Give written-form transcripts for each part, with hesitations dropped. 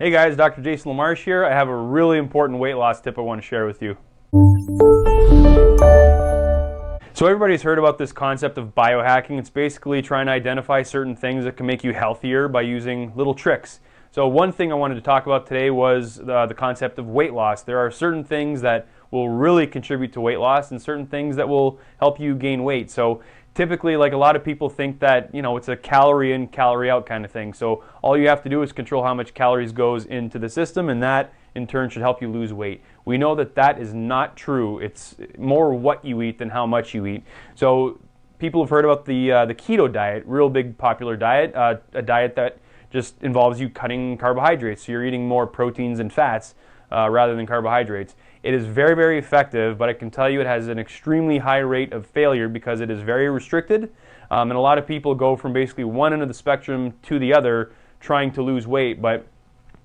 Hey guys, Dr. Jason Lamarche here. I have a really important weight loss tip I want to share with you. So everybody's heard about this concept of biohacking. It's basically trying to identify certain things that can make you healthier by using little tricks. So one thing I wanted to talk about today was the concept of weight loss. There are certain things that will really contribute to weight loss and certain things that will help you gain weight. So typically, like, a lot of people think that, it's a calorie in, calorie out kind of thing. So all you have to do is control how much calories goes into the system, and that in turn should help you lose weight. We know that that is not true. It's more what you eat than how much you eat. So people have heard about the keto diet, real big popular diet, a diet that just involves you cutting carbohydrates. So you're eating more proteins and fats rather than carbohydrates. It is very, very effective, but I can tell you it has an extremely high rate of failure because it is very restricted. And a lot of people go from basically one end of the spectrum to the other trying to lose weight. But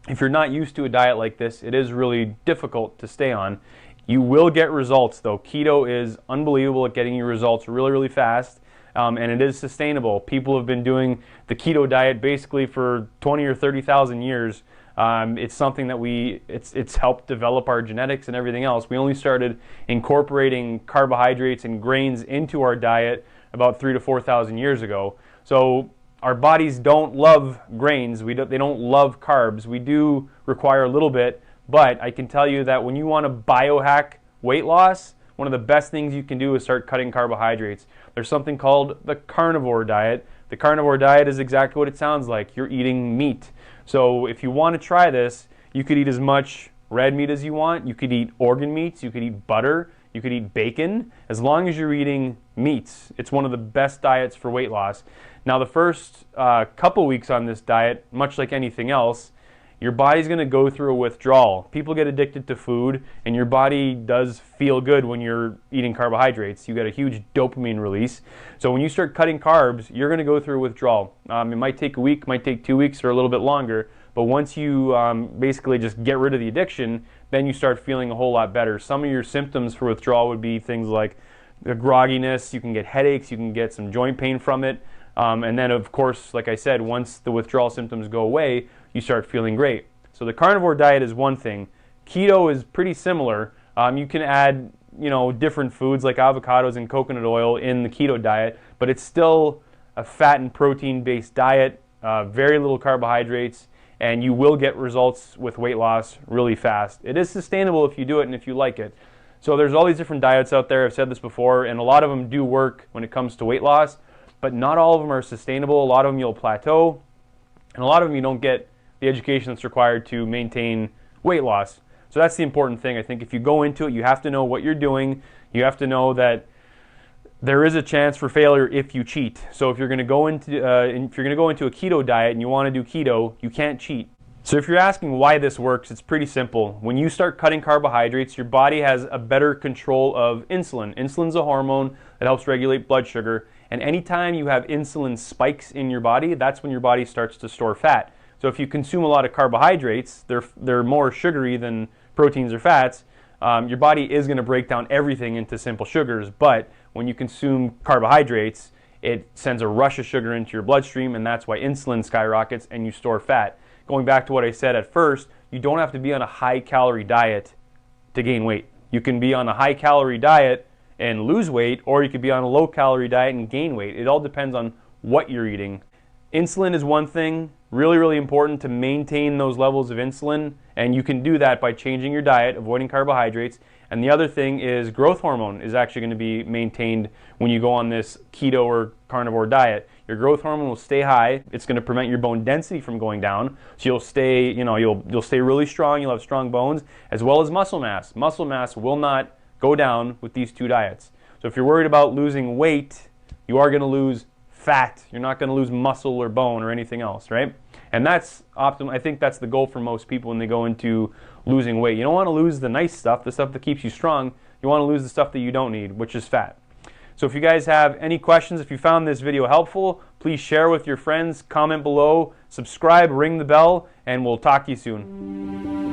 if you're not used to a diet like this, it is really difficult to stay on. You will get results though. Keto is unbelievable at getting you results really, really fast. And it is sustainable. People have been doing the keto diet basically for 20 or 30,000 years. It's something that it's helped develop our genetics and everything else. We only started incorporating carbohydrates and grains into our diet about 3,000 to 4,000 years ago. So our bodies don't love grains. They don't love carbs. We do require a little bit, but I can tell you that when you want to biohack weight loss, one of the best things you can do is start cutting carbohydrates. There's something called the carnivore diet. The carnivore diet is exactly what it sounds like. You're eating meat. So if you want to try this, you could eat as much red meat as you want. You could eat organ meats. You could eat butter. You could eat bacon. As long as you're eating meats, it's one of the best diets for weight loss. Now, the first couple weeks on this diet, much like anything else, your body's going to go through a withdrawal. People get addicted to food, and your body does feel good when you're eating carbohydrates. You get a huge dopamine release. So when you start cutting carbs, you're going to go through a withdrawal. It might take a week, might take 2 weeks, or a little bit longer. But once you basically just get rid of the addiction, then you start feeling a whole lot better. Some of your symptoms for withdrawal would be things like the grogginess. You can get headaches. You can get some joint pain from it. And then, of course, like I said, once the withdrawal symptoms go away, you start feeling great. So the carnivore diet is one thing. Keto is pretty similar. You can add, different foods like avocados and coconut oil in the keto diet, but it's still a fat and protein-based diet, very little carbohydrates, and you will get results with weight loss really fast. It is sustainable if you do it and if you like it. So there's all these different diets out there. I've said this before, and a lot of them do work when it comes to weight loss, but not all of them are sustainable. A lot of them you'll plateau, and a lot of them you don't get the education that's required to maintain weight loss. So that's the important thing. I think if you go into it, you have to know what you're doing. You have to know that there is a chance for failure if you cheat. So if you're going to go into a keto diet and you want to do keto, you can't cheat. So if you're asking why this works, it's pretty simple. When you start cutting carbohydrates, your body has a better control of insulin. Insulin's a hormone that helps regulate blood sugar. And anytime you have insulin spikes in your body, that's when your body starts to store fat. So if you consume a lot of carbohydrates, they're more sugary than proteins or fats, your body is going to break down everything into simple sugars. But when you consume carbohydrates, it sends a rush of sugar into your bloodstream, and that's why insulin skyrockets and you store fat. Going back to what I said at first, you don't have to be on a high-calorie diet to gain weight. You can be on a high-calorie diet and lose weight, or you could be on a low-calorie diet and gain weight. It all depends on what you're eating. Insulin is one thing, really, really important to maintain those levels of insulin, and you can do that by changing your diet, avoiding carbohydrates. And the other thing is growth hormone is actually going to be maintained when you go on this keto or carnivore diet. Your growth hormone will stay high. It's going to prevent your bone density from going down. So you'll stay, you'll stay really strong. You'll have strong bones, as well as muscle mass. Muscle mass will not go down with these two diets. So if you're worried about losing weight, you are going to lose fat. You're not going to lose muscle or bone or anything else, right? And that's optimal. I think that's the goal for most people when they go into losing weight. You don't want to lose the nice stuff, the stuff that keeps you strong. You want to lose the stuff that you don't need, which is fat. So if you guys have any questions, if you found this video helpful, please share with your friends, comment below, subscribe, ring the bell, and we'll talk to you soon.